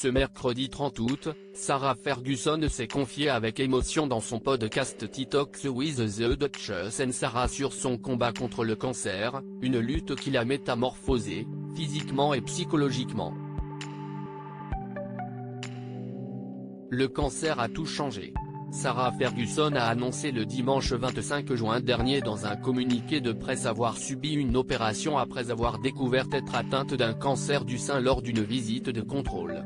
Ce mercredi 30 août, Sarah Ferguson s'est confiée avec émotion dans son podcast Talks with the Duchess and Sarah sur son combat contre le cancer, une lutte qui l'a métamorphosée, physiquement et psychologiquement. Le cancer a tout changé. Sarah Ferguson a annoncé le dimanche 25 juin dernier dans un communiqué de presse avoir subi une opération après avoir découvert être atteinte d'un cancer du sein lors d'une visite de contrôle.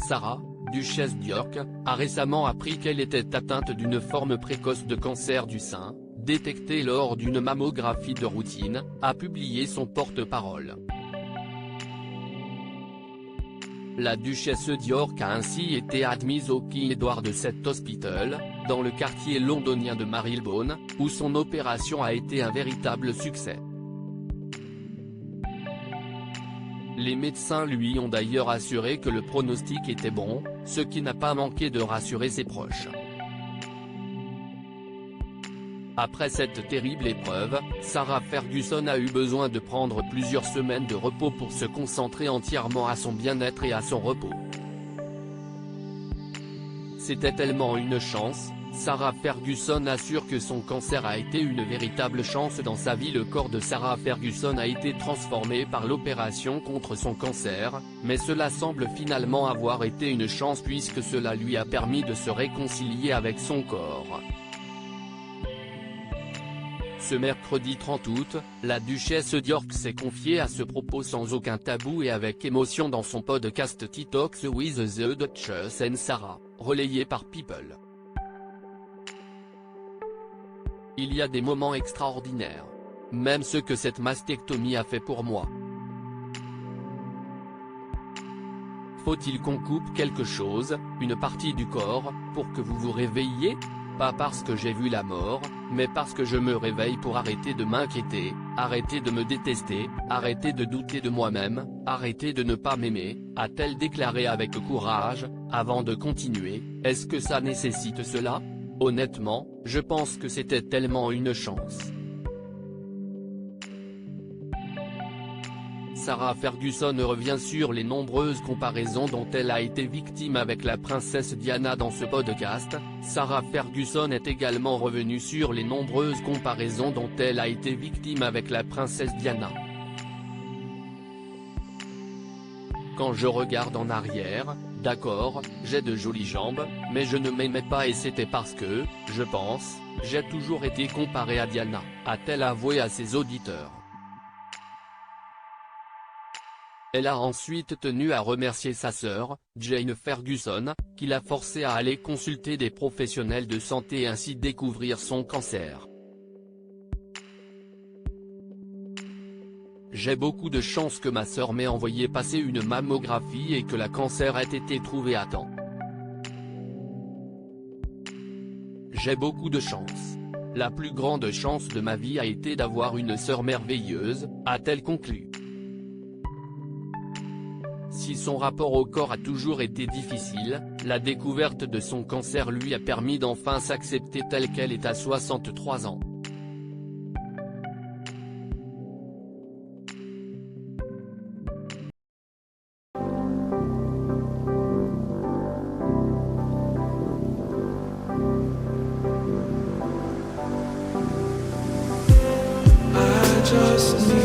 Sarah, duchesse d'York, a récemment appris qu'elle était atteinte d'une forme précoce de cancer du sein, détectée lors d'une mammographie de routine, a publié son porte-parole. La duchesse d'York a ainsi été admise au King Edward VII Hospital, dans le quartier londonien de Marylebone, où son opération a été un véritable succès. Les médecins lui ont d'ailleurs assuré que le pronostic était bon, ce qui n'a pas manqué de rassurer ses proches. Après cette terrible épreuve, Sarah Ferguson a eu besoin de prendre plusieurs semaines de repos pour se concentrer entièrement à son bien-être et à son repos. C'était tellement une chance. Sarah Ferguson assure que son cancer a été une véritable chance dans sa vie. Le corps de Sarah Ferguson a été transformé par l'opération contre son cancer, mais cela semble finalement avoir été une chance puisque cela lui a permis de se réconcilier avec son corps. Ce mercredi 30 août, la duchesse d'York s'est confiée à ce propos sans aucun tabou et avec émotion dans son podcast Talks with the Duchess and Sarah, relayé par People. Il y a des moments extraordinaires. Même ce que cette mastectomie a fait pour moi. Faut-il qu'on coupe quelque chose, une partie du corps, pour que vous vous réveilliez? Pas parce que j'ai vu la mort, mais parce que je me réveille pour arrêter de m'inquiéter, arrêter de me détester, arrêter de douter de moi-même, arrêter de ne pas m'aimer, a-t-elle déclaré avec courage, avant de continuer. Est-ce que ça nécessite cela? Honnêtement, je pense que c'était tellement une chance. Sarah Ferguson revient sur les nombreuses comparaisons dont elle a été victime avec la princesse Diana dans ce podcast. Sarah Ferguson est également revenue sur les nombreuses comparaisons dont elle a été victime avec la princesse Diana. Quand je regarde en arrière, d'accord, j'ai de jolies jambes, mais je ne m'aimais pas et c'était parce que, je pense, j'ai toujours été comparée à Diana, a-t-elle avoué à ses auditeurs. Elle a ensuite tenu à remercier sa sœur, Jane Ferguson, qui l'a forcée à aller consulter des professionnels de santé et ainsi découvrir son cancer. J'ai beaucoup de chance que ma sœur m'ait envoyé passer une mammographie et que le cancer ait été trouvé à temps. J'ai beaucoup de chance. La plus grande chance de ma vie a été d'avoir une sœur merveilleuse, a-t-elle conclu. Si son rapport au corps a toujours été difficile, la découverte de son cancer lui a permis d'enfin s'accepter telle qu'elle est à 63 ans. I just need